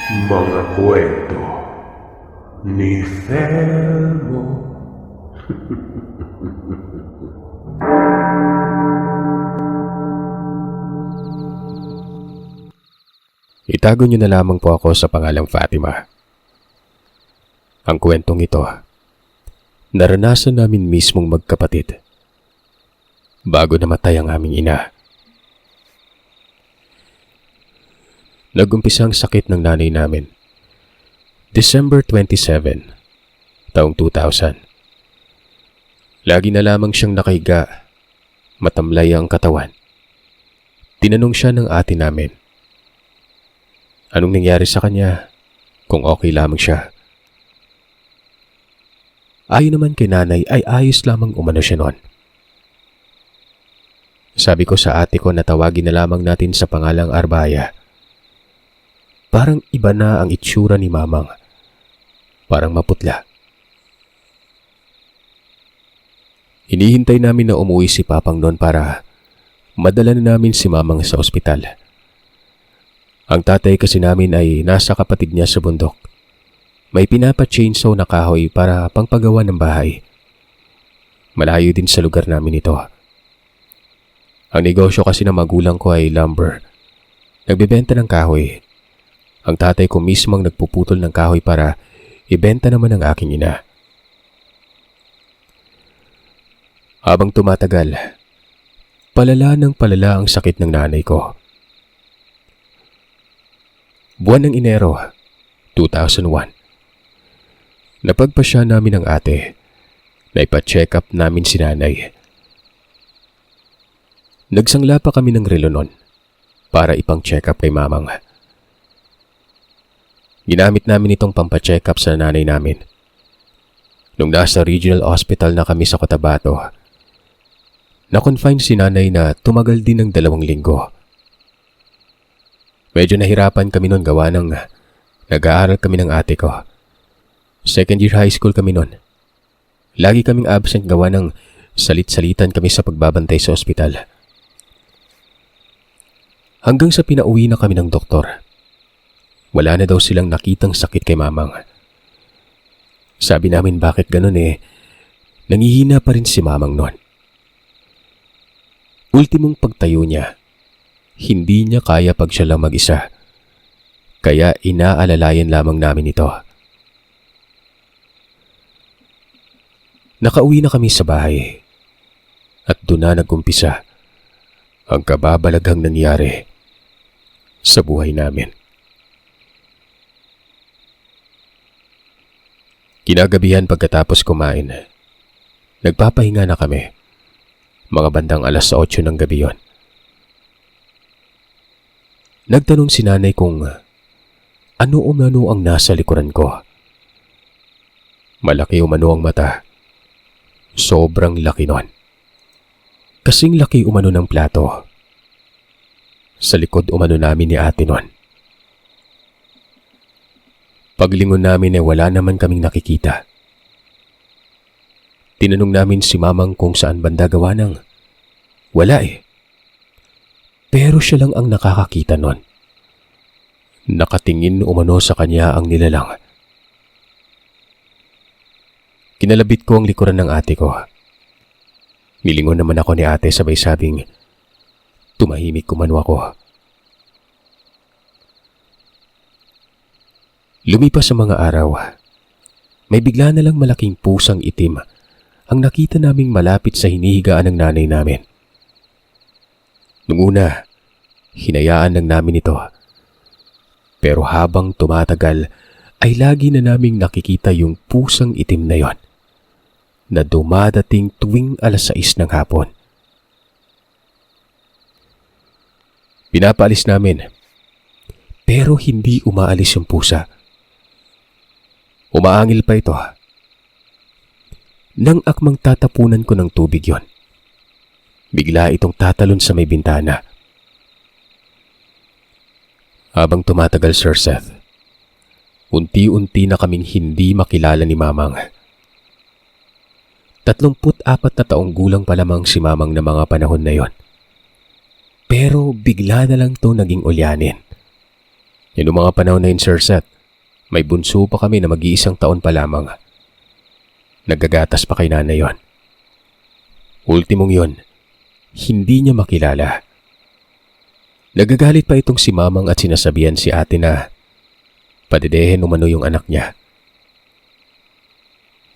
Mga kwento ni Felmo. Itago niyo na lamang po ako sa pangalang Fatima. Ang kwentong ito, naranasan namin mismong magkapatid bago namatay ang aming ina. Nag-umpisa ang sakit ng nanay namin December 27, taong 2000. Lagi na lamang siyang nakahiga, matamlay ang katawan. Tinanong siya ng ate namin, anong nangyari sa kanya, kung okay lamang siya. Ayon naman kay nanay ay ayos lamang umano siya noon. Sabi ko sa ate ko na tawagin na lamang natin sa pangalang Arbaya. Parang iba na ang itsura ni mamang. Parang maputla. Hinihintay namin na umuwi si papang noon para madala na namin si mamang sa ospital. Ang tatay kasi namin ay nasa kapatid niya sa bundok. May pinapa-chainsaw na kahoy para pangpagawa ng bahay. Malayo din sa lugar namin ito. Ang negosyo kasi ng magulang ko ay lumber. Nagbebenta ng kahoy. Ang tatay ko mismo ang nagpuputol ng kahoy para ibenta naman ang aking ina. Habang tumatagal, palala ng palala ang sakit ng nanay ko. Buwan ng Enero, 2001. Napagpasya namin ang ate na ipa-check up namin si nanay. Nagsangla pa kami ng relo nun para ipang-check up kay mamang. Ginamit namin itong pampa-check up sa nanay namin. Nung nasa regional hospital na kami sa Cotabato, na-confine si nanay na tumagal din ng 2 linggo. Medyo nahirapan kami nun gawa ng nag-aaral kami ng ate ko. Second year high school kami nun. Lagi kaming absent gawa ng salit-salitan kami sa pagbabantay sa ospital. Hanggang sa pinauwi na kami ng doktor. Wala na daw silang nakitang sakit kay mamang. Sabi namin bakit ganun nangihina pa rin si mamang noon. Ultimong pagtayo niya, hindi niya kaya pag siya lang mag-isa. Kaya inaalalayan lamang namin ito. Nakauwi na kami sa bahay. At doon na nag-umpisa ang kababalaghang nangyari sa buhay namin. Kinagabihan pagkatapos kumain, nagpapahinga na kami. Mga bandang 8:00 ng gabi yon. Nagtanong si nanay kung ano umano ang nasa likuran ko. Malaki umano ang mata. Sobrang laki nun. Kasing laki umano ng plato. Sa likod umano namin ni ate nun. Paglingon namin wala naman kaming nakikita. Tinanong namin si mamang kung saan banda gawa ng wala Pero siya lang ang nakakakita nun. Nakatingin umano sa kanya ang nilalang. Kinalabit ko ang likuran ng ate ko. Nilingon naman ako ni ate sabay sabing tumahimik umano ako. Lumipas sa mga araw, may bigla na lang malaking pusang itim ang nakita naming malapit sa hinihigaan ng nanay namin. Nung una, hinayaan lang namin ito. Pero habang tumatagal, ay lagi na naming nakikita yung pusang itim na yon na dumadating tuwing 6:00 ng hapon. Pinapaalis namin, pero hindi umaalis yung pusa. Umaangil pa ito. Nang akmang tatapunan ko ng tubig yon, bigla itong tatalon sa may bintana. Habang tumatagal, Sir Seth, unti-unti na kaming hindi makilala ni mamang. 34 na taong gulang pa lamang si mamang na mga panahon na yon. Pero bigla na lang to naging ulyanin. Yun mga panahon na yun, Sir Seth, may bunso pa kami na mag-iisang taon pa lamang. Naggagatas pa kay nanay yon. Ultimong yon, hindi niya makilala. Nagagalit pa itong si Mamang at sinasabihan si ate na padedehin umano yung anak niya.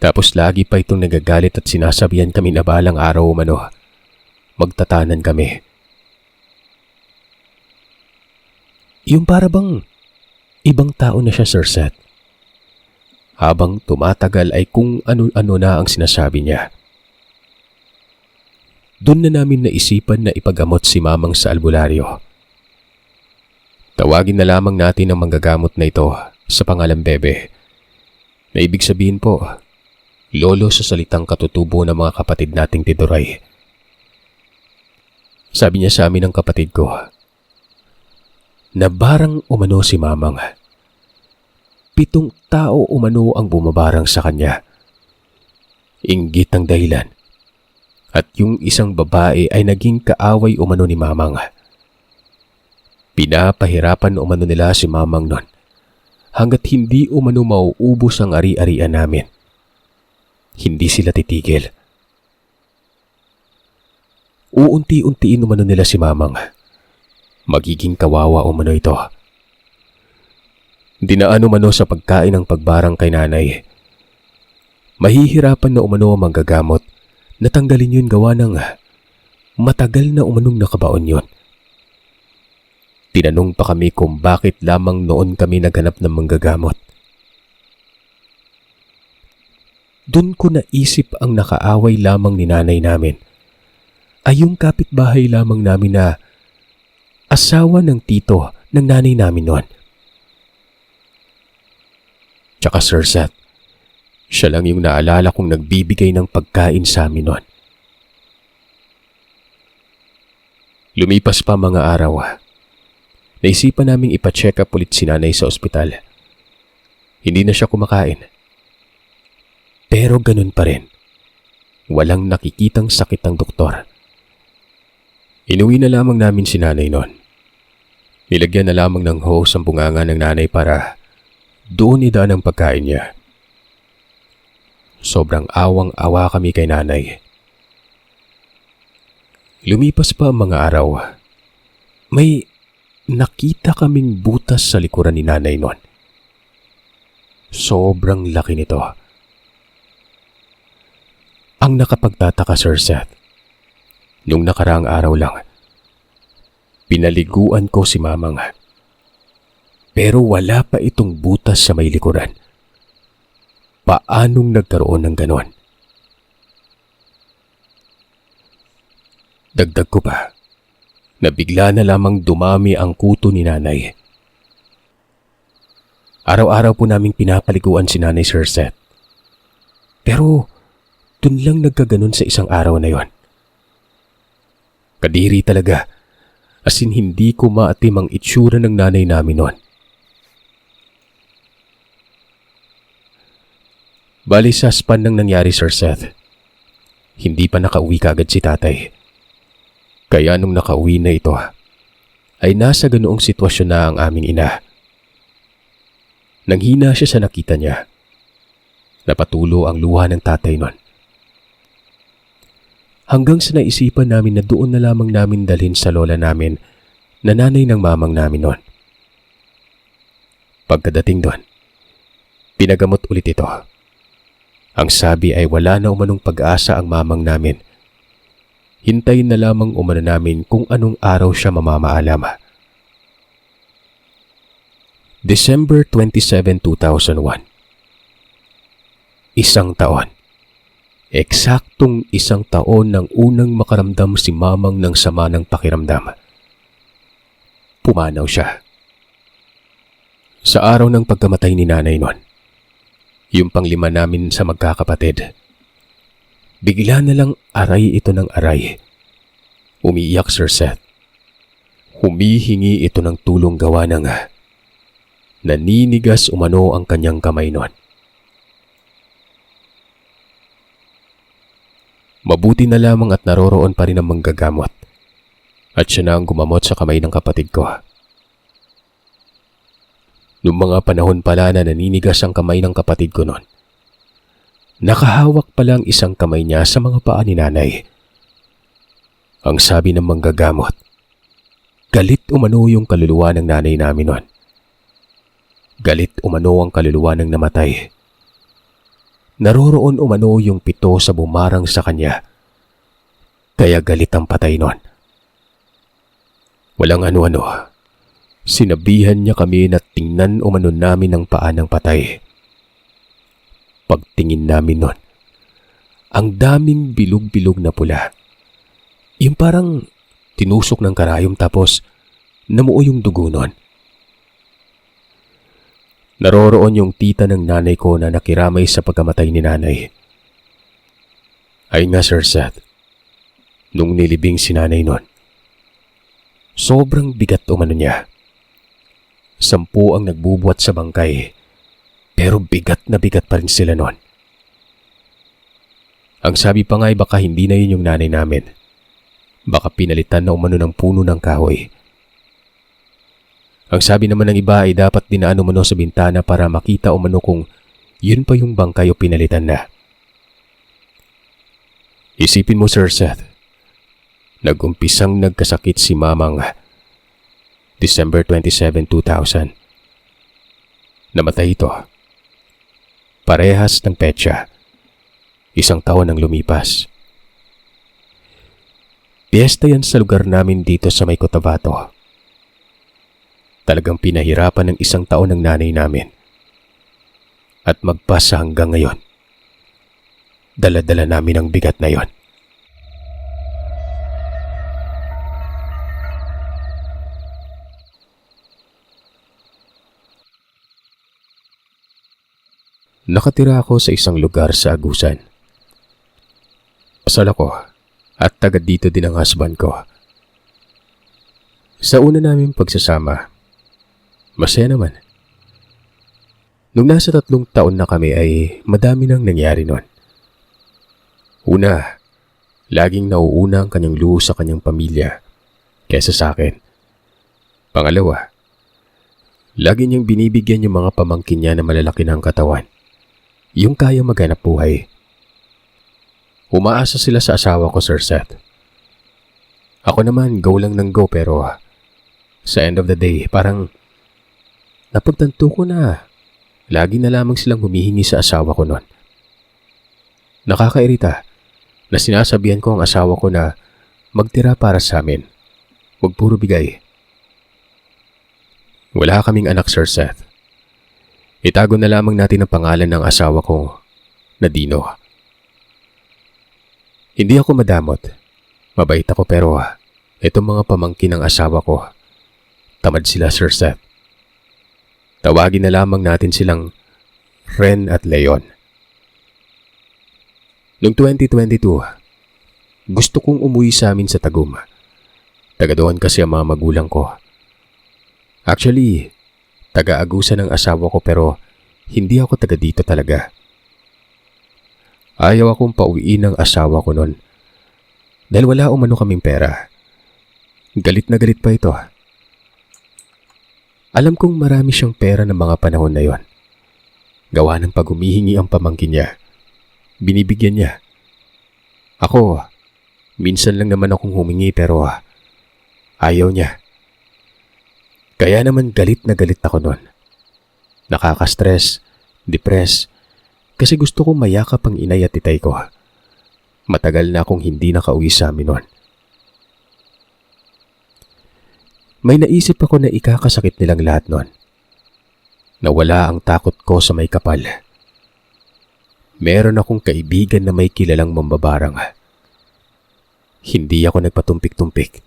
Tapos lagi pa itong nagagalit at sinasabihan kami na balang araw umano, magtatanan kami. Yung para bang ibang tao na siya, Sir Seth. Habang tumatagal ay kung ano-ano na ang sinasabi niya. Doon na namin naisipan na ipagamot si Mamang sa albularyo. Tawagin na lamang natin ang manggagamot na ito sa pangalang Bebe, na ibig sabihin po, lolo sa salitang katutubo ng mga kapatid nating Tiduray. Sabi niya sa amin ng kapatid ko, na barang umano si Mamang. 7 tao umano ang bumabarang sa kanya. Inggit ang dahilan. At yung isang babae ay naging kaaway umano ni Mamang. Pinapahirapan umano nila si Mamang nun hanggat hindi umano mauubos ang ari-arian namin. Hindi sila titigil. Uunti-untiin umano nila si Mamang. Magiging kawawa umano ito. Dinaan umano sa pagkain ng pagbarang kay nanay. Mahihirapan na umano ang manggagamot na tanggalin yun gawa ng matagal na umanong nakabaon yun. Tinanong pa kami kung bakit lamang noon kami naghanap ng manggagamot. Doon ko naisip ang nakaaway lamang ni nanay namin ay yung kapitbahay lamang namin na asawa ng tito ng nanay namin noon. Tsaka Sir Seth, siya lang yung naalala kong nagbibigay ng pagkain sa amin noon. Lumipas pa mga araw. Naisipan naming ipa-check up ulit si nanay sa ospital. Hindi na siya kumakain. Pero ganun pa rin. Walang nakikitang sakit ang doktor. Inuwi na lamang namin si nanay noon. Nilagyan na lamang ng hose ang bunganga ng nanay para doon idaan ang pagkain niya. Sobrang awang-awa kami kay nanay. Lumipas pa ang mga araw. May nakita kaming butas sa likuran ni nanay noon. Sobrang laki nito. Ang nakapagtataka, Sir Seth, nung nakaraang araw lang, pinaliguan ko si Mamang. Pero wala pa itong butas sa may likuran. Paanong nagkaroon ng ganon? Dagdag ko pa, na bigla na lamang dumami ang kuto ni nanay. Araw-araw po naming pinapaliguan si nanay, Sir Seth. Pero dun lang nagkaganon sa isang araw na yon. Kadiri talaga, as in hindi ko maatim ang itsura ng nanay namin noon. Bali sa span nang nangyari, Sir Seth, hindi pa nakauwi kaagad si tatay. Kaya nung nakauwi na ito, ay nasa ganoong sitwasyon na ang aming ina. Nanghina siya sa nakita niya. Napatulo ang luha ng tatay nun. Hanggang sa naisipan namin na doon na lamang namin dalhin sa lola namin na nanay ng mamang namin nun. Pagkadating doon, pinagamot ulit ito. Ang sabi ay wala na umanong pag-asa ang mamang namin. Hintayin na lamang umano namin kung anong araw siya mamamaalam. December 27, 2001. Isang taon. Eksaktong isang taon nang unang makaramdam si mamang ng sama ng pakiramdam. Pumanaw siya. Sa araw ng pagkamatay ni nanay nun, yung panglima namin sa magkakapatid, bigla na lang aray ito ng aray. Umiiyak, Sir Seth. Humihingi ito ng tulong gawa ng naninigas umano ang kanyang kamay nun. Mabuti na lamang at naroroon pa rin ang manggagamot at siya na ang gumamot sa kamay ng kapatid ko. Noong mga panahon pala na naninigas ang kamay ng kapatid ko noon, nakahawak pala ang isang kamay niya sa mga paa ni nanay. Ang sabi ng manggagamot, galit umano yung kaluluwa ng nanay namin noon. Galit umano ang kaluluwa ng namatay. Naroroon umano yung pito sa bumarang sa kanya. Kaya galit ang patay noon. Walang ano-ano. Sinabihan niya kami na tingnan umano namin ang paa ng patay. Pagtingin namin noon, ang daming bilog-bilog na pula. Yung parang tinusok ng karayom tapos namuo yung dugo noon. Naroroon yung tita ng nanay ko na nakiramay sa pagkamatay ni nanay. Ay nga Sir Seth, nung nilibing si nanay noon, sobrang bigat umano niya. 10 ang nagbubuhat sa bangkay, pero bigat na bigat pa rin sila noon. Ang sabi pa nga ay baka hindi na yun yung nanay namin. Baka pinalitan na umano ng puno ng kahoy. Ang sabi naman ng iba ay dapat dinaan umano sa bintana para makita umano kung yun pa yung bangkay o pinalitan na. Isipin mo Sir Seth, nag-umpisang nagkasakit si Mamang December 27, 2000. Namatay ito. Parehas ng petsa. 1 taon ang lumipas. Piyesta yan sa lugar namin dito sa may Cotabato. Talagang pinahirapan ng 1 taon ng nanay namin. At magpasa hanggang ngayon. Dala-dala namin ang bigat na yon. Nakatira ako sa isang lugar sa Agusan. Kasal ako at taga dito din ang husband ko. Sa una naming pagsasama, masaya naman. Nung nasa 3 taon na kami ay madami nang nangyari noon. Una, laging nauuna ang kanyang luho sa kanyang pamilya kesa sa akin. Pangalawa, lagi niyang binibigyan yung mga pamangkin niya na malalaki ng katawan. Yung kaya maghanap buhay. Umaasa sila sa asawa ko, Sir Seth. Ako naman, go lang ng go pero sa end of the day, parang napagtanto ko na lagi na lamang silang humihingi sa asawa ko noon. Nakakairita na sinasabihan ko ang asawa ko na magtira para sa amin. Huwag puro bigay. Wala kaming anak, Sir Seth. Itago na lamang natin ang pangalan ng asawa ko na Dino. Hindi ako madamot. Mabait ako pero itong mga pamangkin ng asawa ko, tamad sila, Sir Seth. Tawagin na lamang natin silang Ren at Leon. Noong 2022, gusto kong umuwi sa amin sa Tagum. Taga doon kasi ang mga magulang ko. Actually, taga-Agusan ng asawa ko pero hindi ako taga dito talaga. Ayaw akong pauwiin ng asawa ko noon dahil wala umano kaming pera. Galit na galit pa ito. Alam kong marami siyang pera ng mga panahon na yon. Gawa ng pag humihingi ang pamangkin niya, binibigyan niya. Ako, minsan lang naman akong humingi pero ayaw niya. Kaya naman galit na galit ako noon. Nakaka-stress, depress, kasi gusto kong mayakap ang inay at titay ko. Matagal na akong hindi nakauwi sa amin noon. May naisip ako na ikakasakit nilang lahat noon. Nawala ang takot ko sa may kapal. Meron akong kaibigan na may kilalang mambabarang. Hindi ako nagpatumpik-tumpik.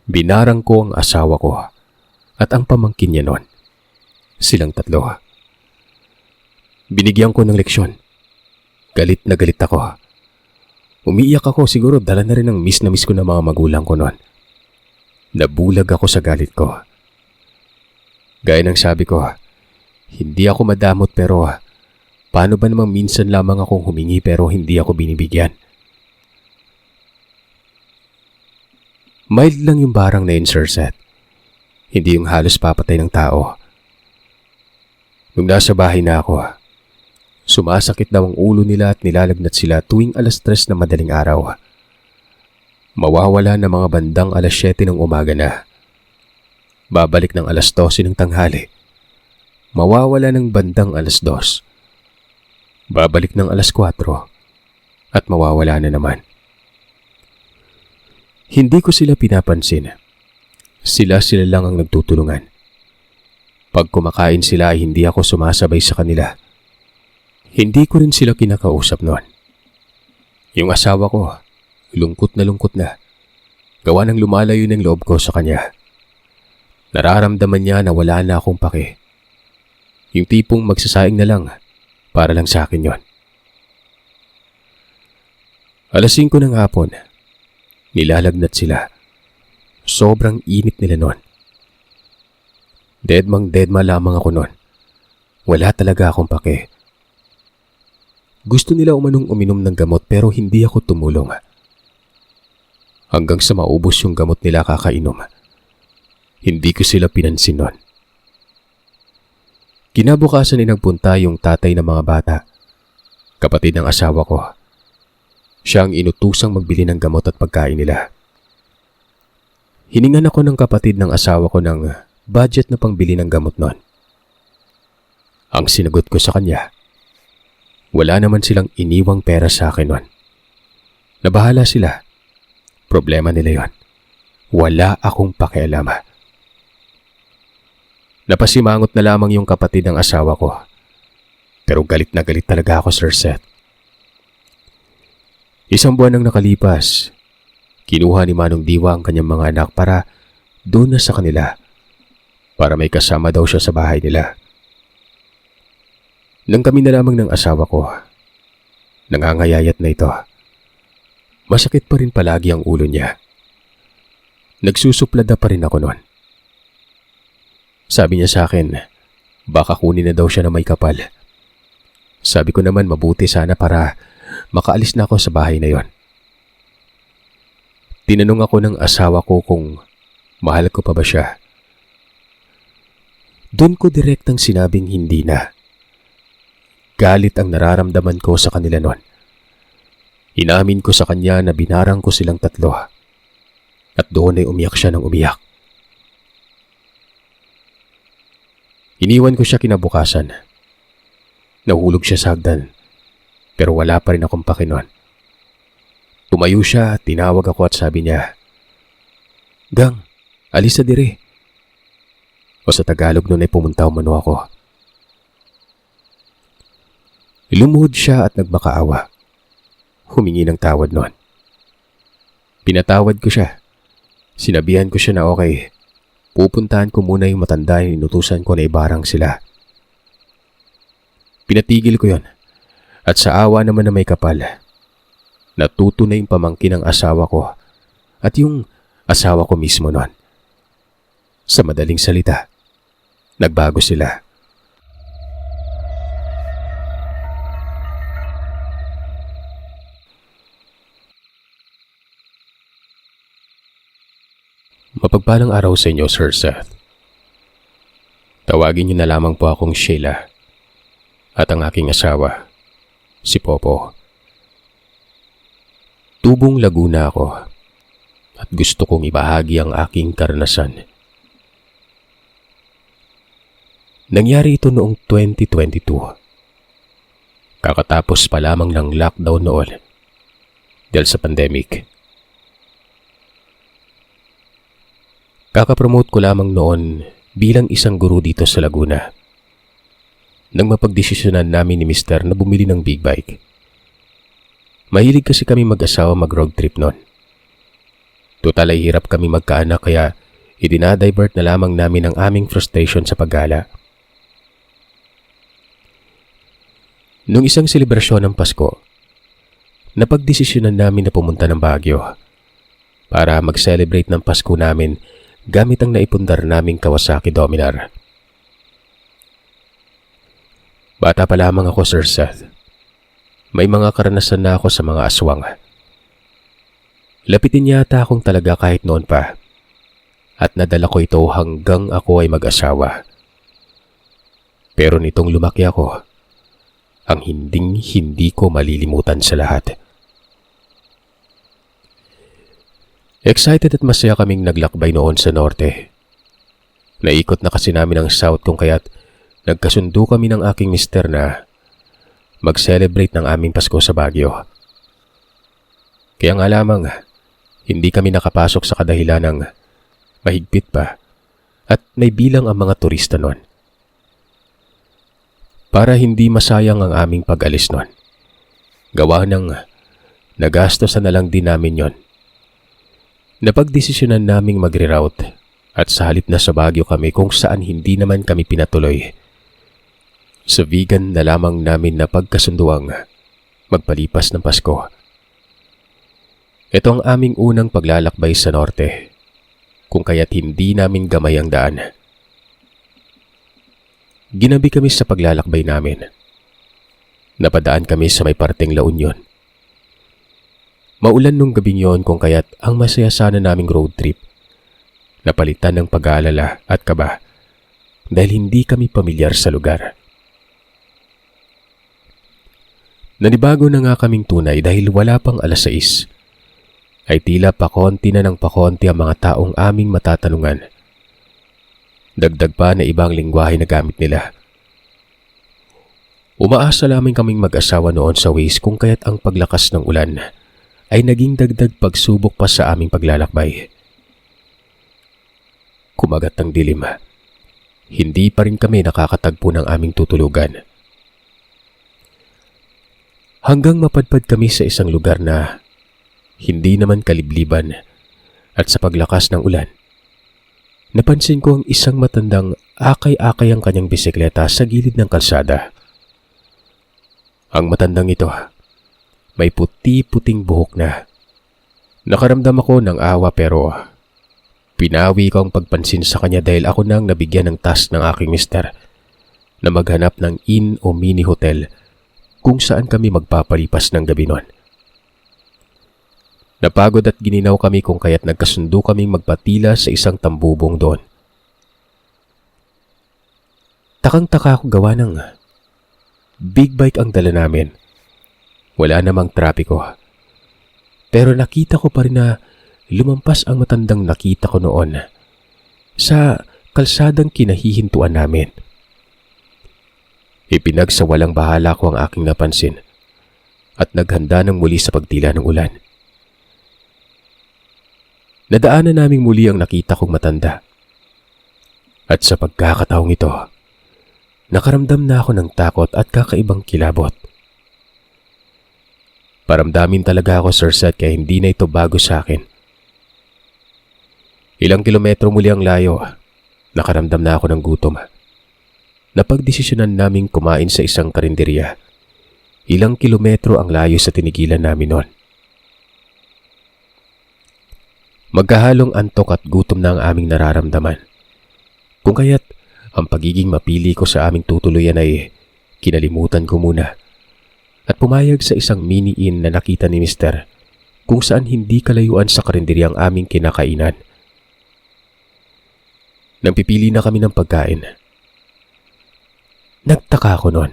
Binarang ko ang asawa ko at ang pamangkin niya noon. Silang 3. Binigyan ko ng leksyon. Galit na galit ako. Umiiyak ako, siguro dala na rin ang miss na miss ko ng mga magulang ko noon. Nabulag ako sa galit ko. Gaya ng sabi ko, hindi ako madamot pero paano ba namang minsan lamang akong humingi pero hindi ako binibigyan? Mild lang yung barang na yun, Sir Seth. Hindi yung halos papatay ng tao. Nung nasa bahay na ako, sumasakit daw ang ulo nila at nilalagnat sila tuwing 3:00 na madaling araw. Mawawala na mga bandang 7:00 ng umaga na. Babalik ng 12:00 ng tanghali. Mawawala ng bandang 2:00. Babalik ng 4:00 at mawawala na naman. Hindi ko sila pinapansin. Sila lang ang nagtutulungan. Pag kumakain sila ay hindi ako sumasabay sa kanila. Hindi ko rin sila kinakausap noon. Yung asawa ko, lungkot na. Gawa ng lumalayo ng loob ko sa kanya. Nararamdaman niya na wala na akong pake. Yung tipong magsasaing na lang, para lang sa akin yon. 5:00 ng hapon, nilalagnat sila. Sobrang init nila noon. Deadma lamang ako noon. Wala talaga akong pake. Gusto nila uminom ng gamot pero hindi ako tumulong. Hanggang sa maubos yung gamot nila kakainom. Hindi ko sila pinansin noon. Kinabukasan ay nagpunta yung tatay ng mga bata, kapatid ng asawa ko. Siya ang inutusang magbili ng gamot at pagkain nila. Hiningan ako ng kapatid ng asawa ko ng budget na pangbili ng gamot noon. Ang sinagot ko sa kanya, wala naman silang iniwang pera sa akin noon. Nabahala sila. Problema nila yon. Wala akong pakialam. Napasimangot na lamang yung kapatid ng asawa ko. Pero galit na galit talaga ako, Sir Seth. 1 buwan nang nakalipas, kinuha ni Manong Diwa ang kanyang mga anak para doon na sa kanila. Para may kasama daw siya sa bahay nila. Nang kami na lamang ng asawa ko, nangangayayat na ito. Masakit pa rin palagi ang ulo niya. Nagsusuplada pa rin ako noon. Sabi niya sa akin, baka kunin na daw siya na may kapal. Sabi ko naman mabuti sana para makaalis na ako sa bahay na yon. Tinanong ako ng asawa ko kung mahal ko pa ba siya. Doon ko direktang sinabing hindi na. Galit ang nararamdaman ko sa kanila noon. Inamin ko sa kanya na binarang ko silang 3. At doon ay umiyak siya ng umiyak. Iniwan ko siya kinabukasan. Nahulog siya sa hagdan. Pero wala pa rin akong pake noon. Tumayo siya at tinawag ako at sabi niya, "Gang, alis sa dire." O sa Tagalog noon ay pumunta umano ako. Lumuhod siya at nagmakaawa. Humingi ng tawad noon. Pinatawad ko siya. Sinabihan ko siya na okay, pupuntahan ko muna yung matanda yung inutusan ko na ibarang sila. Pinatigil ko yon. At sa awa naman na may kapal, natuto na yung pamangkin ng asawa ko at yung asawa ko mismo noon. Sa madaling salita, nagbago sila. Mapagpalang araw sa inyo, Sir Seth. Tawagin niyo na lamang po akong Sheila at ang aking asawa, si Popo. Tubong Laguna ako at gusto kong ibahagi ang aking karanasan. Nangyari ito noong 2022. Kakatapos pa lamang ng lockdown noon dahil sa pandemic. Kakapromote ko lamang noon bilang isang guro dito sa Laguna. Nang mapagdesisyonan namin ni Mr. na bumili ng big bike. Mahilig kasi kami mag-asawa mag-road trip noon. Total ay hirap kami magkaanak kaya idinadivert na lamang namin ang aming frustration sa paggala. Nung isang selebrasyon ng Pasko, napagdesisyonan namin na pumunta ng Baguio para mag-celebrate ng Pasko namin gamit ang naipundar naming Kawasaki Dominar. Bata pa lamang ako, Sir Seth. May mga karanasan na ako sa mga aswang. Lapitin yata akong talaga kahit noon pa. At nadala ko ito hanggang ako ay mag-asawa. Pero nitong lumaki ako, ang hindi ko malilimutan sa lahat. Excited at masaya kaming naglakbay noon sa norte. Naikot na kasi namin ang south kung kaya't nagkasundo kami ng aking mister na mag-celebrate ng aming Pasko sa Baguio. Kaya nga lamang, hindi kami nakapasok sa kadahilan ng mahigpit pa at may bilang ang mga turista noon. Para hindi masayang ang aming pag-alis noon, gawa ng nagastosan na lang din namin yon. Napagdesisyonan naming magre-route at sa halip na sa Baguio kami kung saan hindi naman kami pinatuloy. Sa Vigan na lamang namin na pagkasunduang magpalipas ng Pasko. Ito ang aming unang paglalakbay sa norte, kung kaya't hindi namin gamay ang daan. Ginabi kami sa paglalakbay namin. Napadaan kami sa may parteng La Union. Maulan nung gabing yon kung kaya't ang masaya sana naming road trip napalitan ng pag-aalala at kaba dahil hindi kami pamilyar sa lugar. Nanibago na nga kaming tunay dahil wala pang alas 6 ay tila pakonti na ng pakonti ang mga taong aming matatanungan. Dagdag pa na ibang lingwahe na gamit nila. Umaasa lamang kaming mag-asawa noon sa Waze kung kaya't ang paglakas ng ulan ay naging dagdag pagsubok pa sa aming paglalakbay. Kumagat ng dilim, hindi pa rin kami nakakatagpo ng aming tutulugan. Hanggang mapadpad kami sa isang lugar na hindi naman kalibliban at sa paglakas ng ulan, napansin ko ang isang matandang akay-akay ang kanyang bisikleta sa gilid ng kalsada. Ang matandang ito, may puti-puting buhok na. Nakaramdam ako ng awa pero pinawi ko ang pagpansin sa kanya dahil ako nang nabigyan ng task ng aking mister na maghanap ng inn o mini hotel kung saan kami magpapalipas ng gabi noon. Napagod at gininaw kami kung kaya't nagkasundo kaming magpatila sa isang tambubong doon. Takang-taka ako gawa ng big bike ang dala namin. Wala namang trapiko. Pero nakita ko pa rin na lumampas ang matandang nakita ko noon sa kalsadang kinahihintuan namin. Ipinagsawalang bahala ko ang aking napansin at naghanda ng muli sa pagtila ng ulan. Nadaanan naming muli ang nakita kong matanda. At sa pagkakataong ito, nakaramdam na ako ng takot at kakaibang kilabot. Paramdamin talaga ako, Sir Seth, kaya hindi na ito bago sa akin. Ilang kilometro muli ang layo, nakaramdam na ako ng gutom. Napagdesisyonan naming kumain sa isang karinderya. Ilang kilometro ang layo sa tinigilan namin noon. Magkahalong antok at gutom na ang aming nararamdaman. Kung kaya't ang pagiging mapili ko sa aming tutuluyan ay kinalimutan ko muna at pumayag sa isang mini inn na nakita ni Mister kung saan hindi kalayuan sa karinderya ang aming kinakainan. Nang pipili na kami ng pagkain, nagtaka ako noon.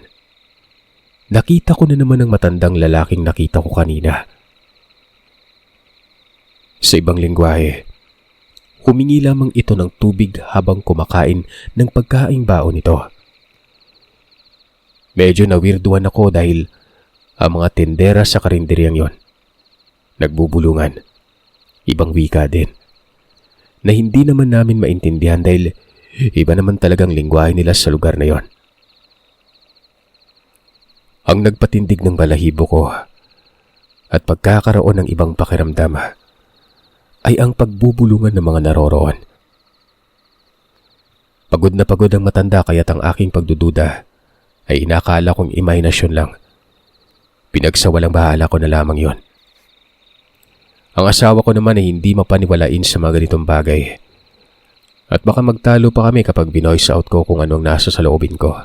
Nakita ko na naman ang matandang lalaking nakita ko kanina. Sa ibang lingwahe, humingi lamang ito ng tubig habang kumakain ng pagkaing baon nito. Medyo nawirduhan ako dahil ang mga tendera sa karinderyang yon nagbubulungan. Ibang wika din na hindi naman namin maintindihan dahil iba naman talagang lingwahe nila sa lugar na yon. Ang nagpatindig ng balahibo ko at pagkakaroon ng ibang pakiramdam ay ang pagbubulungan ng mga naroroon. Pagod na pagod ang matanda kaya't ang aking pagdududa ay inakala kong imahinasyon lang. Pinagsawalang bahala ko na lamang yon. Ang asawa ko naman ay hindi mapaniwalain sa mga ganitong bagay. At baka magtalo pa kami kapag binoise out ko kung anong nasa sa loobin ko.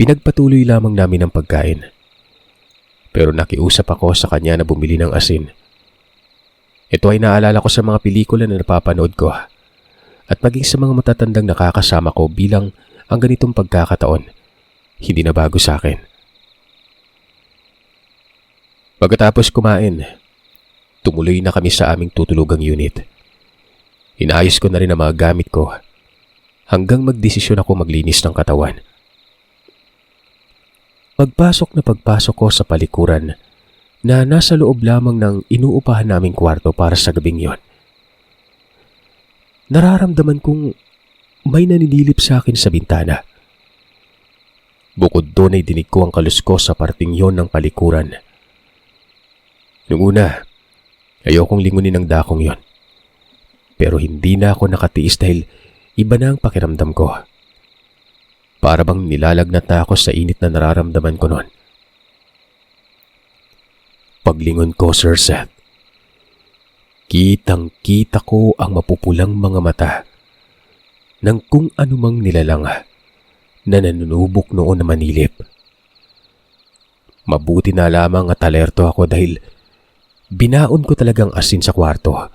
Pinagpatuloy lamang namin ang pagkain. Pero nakiusap ako sa kanya na bumili ng asin. Ito ay naalala ko sa mga pelikula na napapanood ko at maging sa mga matatandang nakakasama ko bilang ang ganitong pagkakataon hindi na bago sa akin. Pagkatapos kumain, tumuloy na kami sa aming tutulugang unit. Inayos ko na rin ang mga gamit ko hanggang magdesisyon ako maglinis ng katawan. Pagpasok ko sa palikuran na nasa loob lamang ng inuupahan naming kwarto para sa gabing yon, nararamdaman kong may naninilip sa akin sa bintana. Bukod doon ay dinig ko ang kaluskos sa parting yon ng palikuran. Noong una, ayokong lingunin ang dakong yon. Pero hindi na ako nakatiis dahil iba na ang pakiramdam ko. Para bang nilalagnat na ako sa init na nararamdaman ko noon. Paglingon ko, Sir Seth, kitang-kita ko ang mapupulang mga mata ng kung anumang nilalang na nanunubok noon na manilip. Mabuti na lamang at alerto ako dahil binaon ko talagang asin sa kwarto.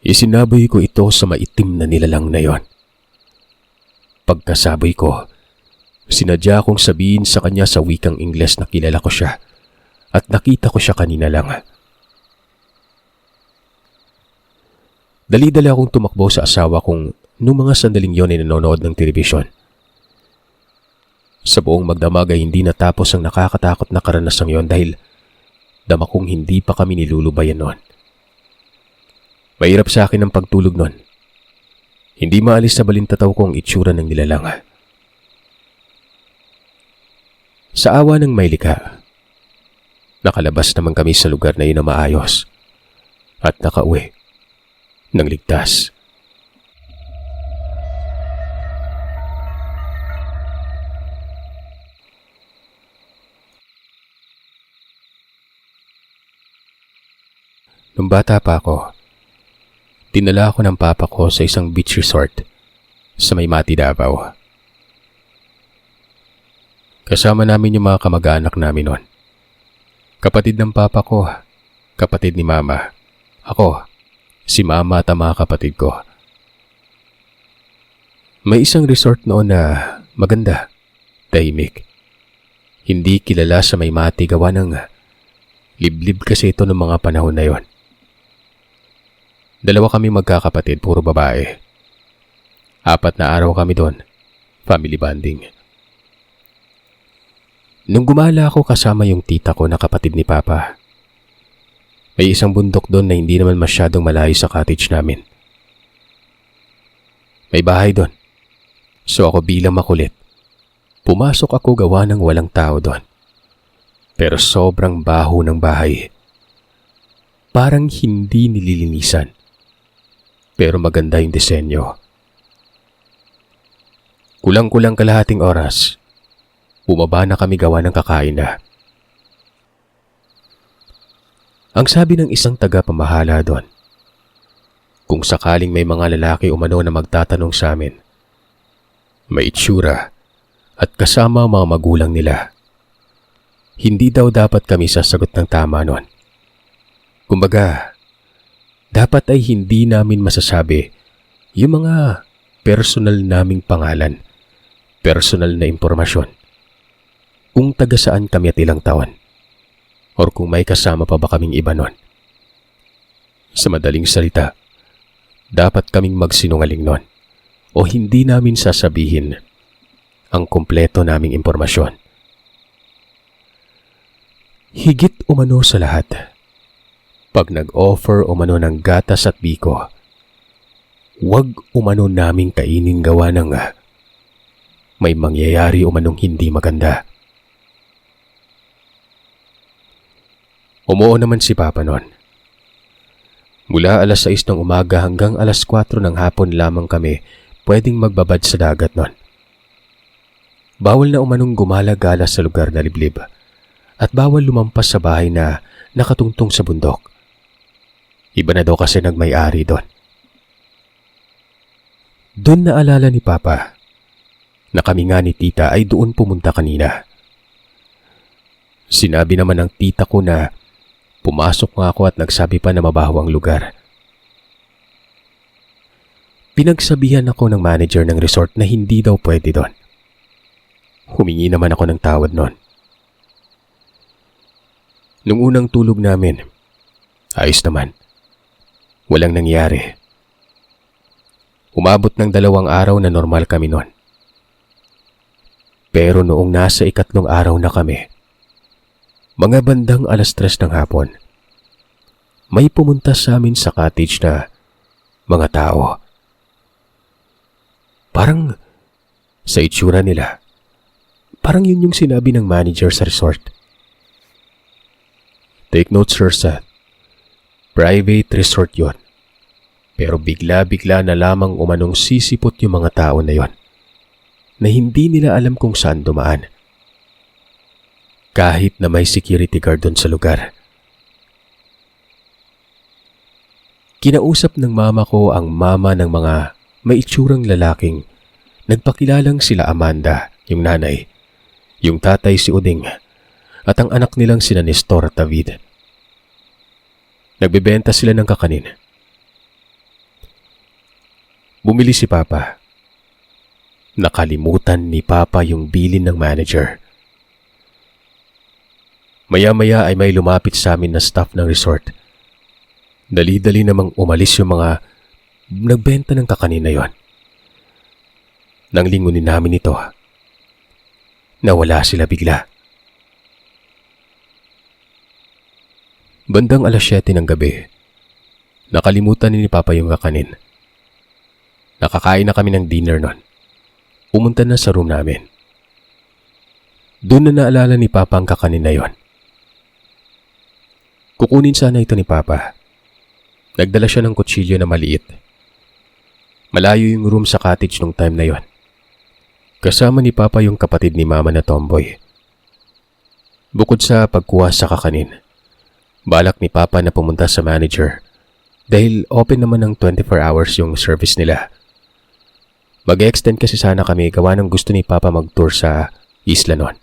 Isinaboy ko ito sa maitim na nilalang na yon. Pagkasaboy ko, sinadya kong sabihin sa kanya sa wikang Ingles na kilala ko siya at nakita ko siya kanina lang. Dali-dali akong tumakbo sa asawa kong noong mga sandaling yon ay nanonood ng telebisyon. Sa buong magdamag ay hindi natapos ang nakakatakot na karanasang yon dahil dama kong hindi pa kami nilulubayan noon. Mahirap sa akin ang pagtulog noon. Hindi maalis sa balintataw ko ang itsura ng nilalang. Sa awa ng may likha, nakalabas naman kami sa lugar na yun na maayos at nakauwi ng ligtas. Nung bata pa ako, dinala ako ng papa ko sa isang beach resort sa Maymati, Davao. Kasama namin yung mga kamag-anak namin noon. Kapatid ng papa ko, kapatid ni mama, ako, si mama at ang mga kapatid ko. May isang resort noon na maganda, tahimik. Hindi kilala sa Maymati gawa ng liblib kasi ito ng mga panahon na yon. Dalawa kami magkakapatid, puro babae. 4 na araw kami doon, family bonding. Nung gumala ako kasama yung tita ko na kapatid ni Papa, may isang bundok doon na hindi naman masyadong malayo sa cottage namin. May bahay doon, so ako bilang makulit, pumasok ako gawa ng walang tao doon. Pero sobrang baho ng bahay. Parang hindi nililinisan. Pero maganda yung disenyo. Kulang-kulang kalahating oras, bumaba na kami gawa ng kakain na. Ang sabi ng isang taga-pamahala doon, kung sakaling may mga lalaki umano na magtatanong sa amin, may itsura at kasama ang mga magulang nila, hindi daw dapat kami sasagot ng tama noon. Kumbaga, dapat ay hindi namin masasabi yung mga personal naming pangalan, personal na impormasyon, kung taga saan kami at ilang taon, or kung may kasama pa ba kaming iba noon. Sa madaling salita, dapat kaming magsinungaling noon o hindi namin sasabihin ang kumpleto naming impormasyon. Higit umano sa lahat, pag nag-offer umano ng gatas at biko, huwag umano naming kainin gawa ng may mangyayari umanong hindi maganda. Umuo naman si Papa noon. Mula alas 6 ng umaga hanggang alas 4 ng hapon lamang kami pwedeng magbabad sa dagat noon. Bawal na umanong gumala-gala sa lugar na liblib at bawal lumampas sa bahay na nakatungtong sa bundok. Iba na daw kasi nagmay-ari doon. Doon naalala ni Papa na kami nga ni Tita ay doon pumunta kanina. Sinabi naman ng tita ko na pumasok nga ako at nagsabi pa na mabaho ang lugar. Pinagsabihan ako ng manager ng resort na hindi daw pwede doon. Humingi naman ako ng tawad noon. Nung unang tulog namin, ayos naman. Walang nangyari. Umabot ng 2 araw na normal kami noon. Pero noong nasa 3 araw na kami, mga bandang 3:00 ng hapon, may pumunta sa amin sa cottage na mga tao. Parang sa itsura nila, parang yun yung sinabi ng manager sa resort. Take note, Sir Seth. Private resort yon. Pero bigla-bigla na lamang umanong sisipot yung mga tao na yon, na hindi nila alam kung saan dumaan. Kahit na may security guard doon sa lugar. Kinausap ng mama ko ang mama ng mga may itsurang lalaking nagpakilalang sila Amanda, yung nanay, yung tatay si Uding, at ang anak nilang sina Nestor at David. Nagbebenta sila ng kakanin. Bumili si Papa. Nakalimutan ni Papa yung bilin ng manager. Maya-maya ay may lumapit sa amin na staff ng resort. Dali-dali namang umalis yung mga nagbenta ng kakanin na yon. Nang lingunin namin ito, nawala sila bigla. Bandang 7:00 ng gabi, nakalimutan ni Papa yung kakanin. Nakakain na kami ng dinner nun. Pumunta na sa room namin. Doon na naalala ni Papa ang kakanin na yon. Kukunin sana ito ni Papa. Nagdala siya ng kutsilyo na maliit. Malayo yung room sa cottage nung time na yon. Kasama ni Papa yung kapatid ni Mama na tomboy. Bukod sa pagkuha sa kakanin, balak ni Papa na pumunta sa manager dahil open naman ng 24 hours yung service nila. Mag-extend kasi sana kami gawa ng gusto ni Papa mag-tour sa isla noon.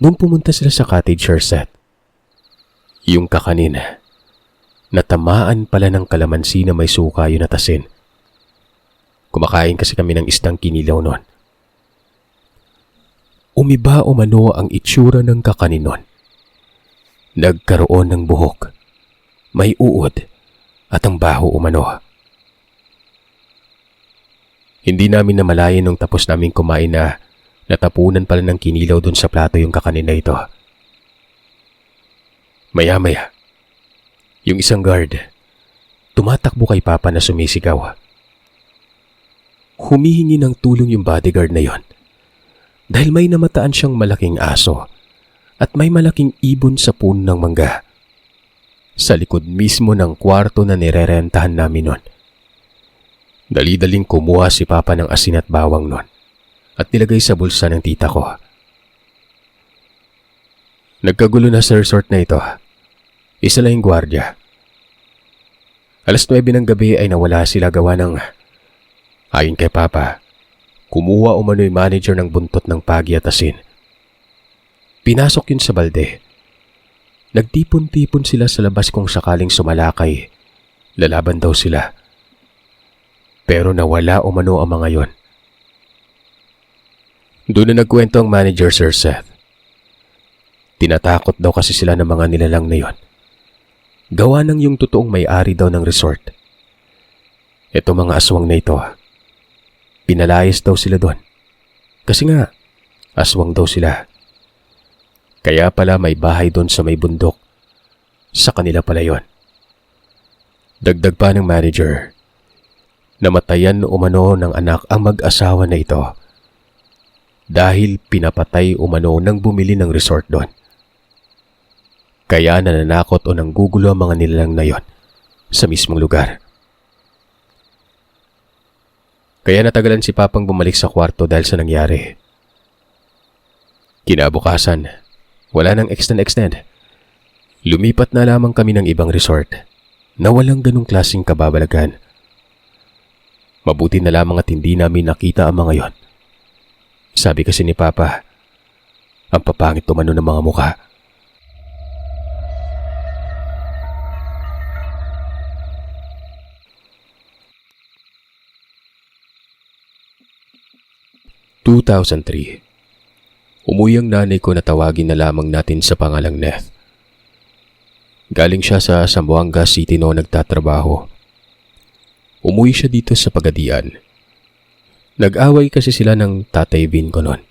Nung pumunta sila sa cottage, Sir Seth, yung kakanin, natamaan pala ng kalamansi na may suka yung natasin. Kumakain kasi kami ng isdang kinilaw noon. Umiba umano ang itsura ng kakanin noon. Nagkaroon ng buhok, may uod, at ang baho umano. Hindi namin namalayan nung tapos namin kumain na natapunan pala ng kinilaw dun sa plato yung kakanin na ito. Maya-maya, yung isang guard, tumatakbo kay Papa na sumisigaw. Humihingi ng tulong yung bodyguard na yon dahil may namataan siyang malaking aso at may malaking ibon sa puno ng mangga sa likod mismo ng kwarto na nirerentahan namin nun. Dali-daling kumuha si Papa ng asin at bawang nun at nilagay sa bulsa ng tita ko. Nagkagulo na sa resort na ito. Isa lang yung gwardya. 9:00 ng gabi ay nawala sila gawa ng, ayon kay Papa, kumuha umano yung manager ng buntot ng pagi at asin. Pinasok yun sa balde. Nagtipon-tipon sila sa labas kung sakaling sumalakay. Lalaban daw sila. Pero nawala umano ang mga yon. Doon na nagkwento ang manager, Sir Seth. Tinatakot daw kasi sila ng mga nilalang na yon. Gawa ng yung totoong may-ari daw ng resort. Ito mga aswang na ito, pinalayas daw sila doon. Kasi nga, aswang daw sila. Kaya pala may bahay doon sa may bundok. Sa kanila pala yon. Dagdag pa ng manager, namatayan umano ng anak ang mag-asawa na ito dahil pinapatay umano ng bumili ng resort doon. Kaya nananakot o nanggugulo ang mga nilalang na yon sa mismong lugar. Kaya natagalan si Papang bumalik sa kwarto dahil sa nangyari. Kinabukasan, wala nang extend. Lumipat na lamang kami ng ibang resort na walang ganong klaseng kababalagan. Mabuti na lamang at hindi namin nakita ang mga yon. Sabi kasi ni Papa, ang papangit umano ng mga mukha. 2003. Umuwi ang nanay ko na tawagin na lamang natin sa pangalang Neth. Galing siya sa Zamboanga City noong nagtatrabaho. Umuwi siya dito sa Pagadian. Nag-away kasi sila ng Tatay Vin ko noon.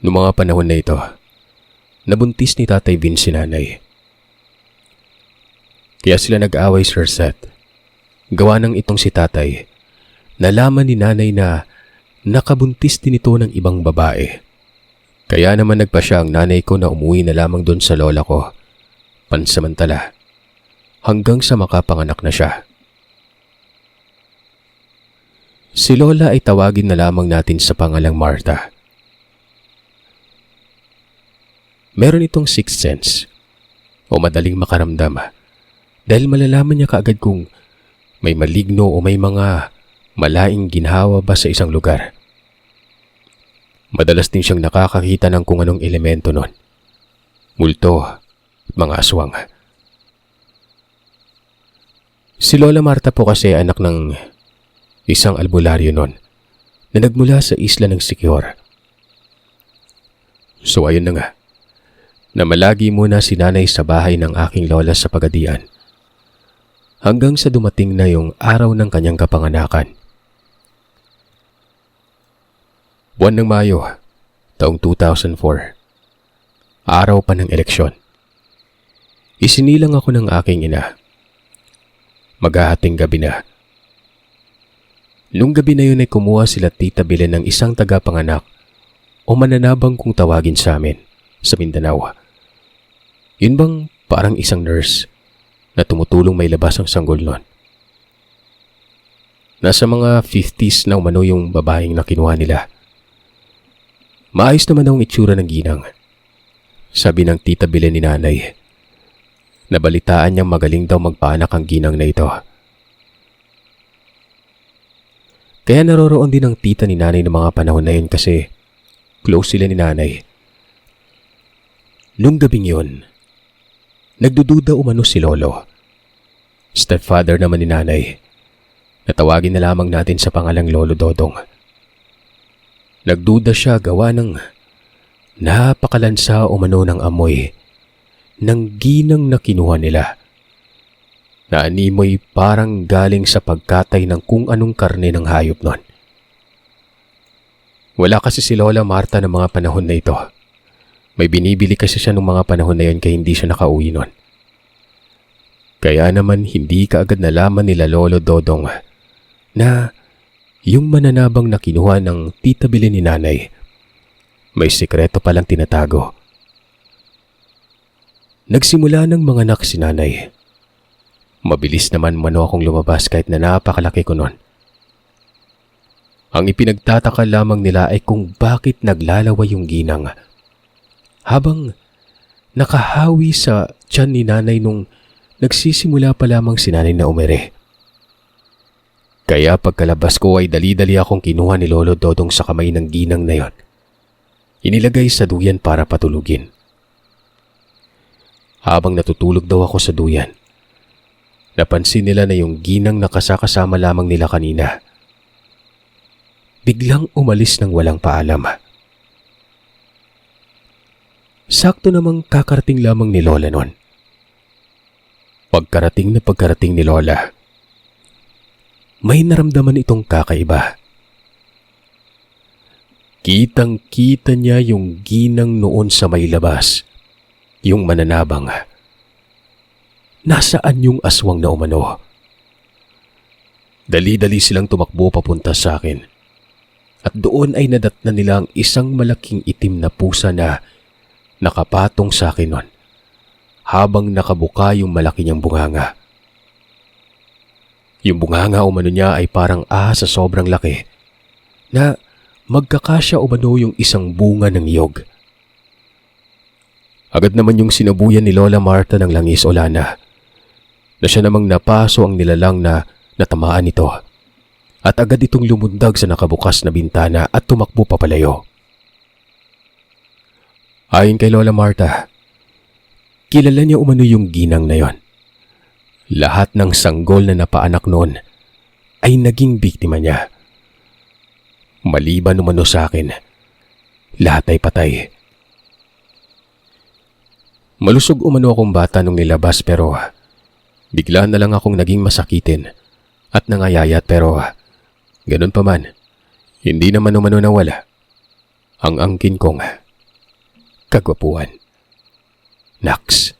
Noong mga panahon na ito, nabuntis ni Tatay Vin si nanay. Kaya sila nag-away, Sir Seth. Gawa ng itong si tatay, nalaman ni nanay na nakabuntis din ito ng ibang babae. Kaya naman nagpa siya ang nanay ko na umuwi na lamang doon sa lola ko, pansamantala, hanggang sa makapanganak na siya. Si lola ay tawagin na lamang natin sa pangalang Martha. Meron itong sixth sense o madaling makaramdam dahil malalaman niya kaagad kung may maligno o may mga malaing ginhawa ba sa isang lugar. Madalas din siyang nakakakita ng kung anong elemento nun. Multo at mga aswang. Si Lola Martha po kasi anak ng isang albularyo nun na nagmula sa isla ng Siquijor. So ayun na nga, namalagi muna si nanay sa bahay ng aking lola sa Pagadian hanggang sa dumating na yung araw ng kanyang kapanganakan. Buwan ng Mayo, taong 2004. Araw pa ng eleksyon. Isinilang ako ng aking ina. Maghahating gabi na. Nung gabi na yun ay kumuha sila Tita Belen ng isang tagapanganak o mananabang kung tawagin sa amin sa Mindanao. Yun bang parang isang nurse na tumutulong may labas ang sanggol nun. Nasa mga 50s na umano yung babaeng na kinuha nila. Maayos naman ang itsura ng ginang. Sabi ng Tita Belen ni nanay. Nabalitaan niyang magaling daw magpaanak ang ginang na ito. Kaya naroroon din ang tita ni nanay ng mga panahon na yun kasi close sila ni nanay. Nung gabing yun, nagdududa umano si lolo. Stepfather naman ni nanay. Natawagin na lamang natin sa pangalang Lolo Dodong. Nagduda siya gawa ng napakalansa umano ng amoy ng ginang na kinuha nila. Na animoy parang galing sa pagkatay ng kung anong karne ng hayop nun. Wala kasi si Lola Martha ng mga panahon na ito. May binibili kasi siya ng mga panahon na yun kaya hindi siya nakauwi nun. Kaya naman hindi kaagad nalaman nila Lolo Dodong na yung mananabang na kinuha ng Tita Belen ni nanay, may sikreto palang tinatago. Nagsimula ng mga anak si nanay. Mabilis naman mano akong lumabas kahit na napakalaki ko nun. Ang ipinagtataka lamang nila ay kung bakit naglalaway yung ginang habang nakahawi sa tiyan ni nanay nung nagsisimula pa lamang si nanay na umere. Kaya pagkalabas ko ay dali-dali akong kinuha ni Lolo Dodong sa kamay ng ginang na yon. Inilagay sa duyan para patulugin. Habang natutulog daw ako sa duyan, napansin nila na yung ginang nakasakasama lamang nila kanina. Biglang umalis ng walang paalam. Sakto namang kakarating lamang ni Lola nun. Pagkarating ni Lola, may naramdaman itong kakaiba. Kitang-kita niya yung ginang noon sa may labas, yung mananabang. Nasaan yung aswang na umano? Dali-dali silang tumakbo papunta sa akin. At doon ay nadatnan nila ang isang malaking itim na pusa na nakapatong sa akin nun, habang nakabuka yung malaki niyang bunganga. Yung bunganga umano niya ay parang ahas sa sobrang laki na magkakasya umano yung isang bunga ng niyog. Agad naman yung sinabuyan ni Lola Martha ng langis o lana na siya namang napaso ang nilalang na natamaan nito at agad itong lumundag sa nakabukas na bintana at tumakbo papalayo. Ayon kay Lola Martha, kilala niya umano yung ginang na yon. Lahat ng sanggol na napaanak noon ay naging biktima niya. Maliban umano sa akin, lahat ay patay. Malusog umano akong bata nung nilabas pero bigla na lang akong naging masakitin at nangayayat pero ganun pa man, hindi naman umano nawala ang angkin kong kagwapuhan. Nax,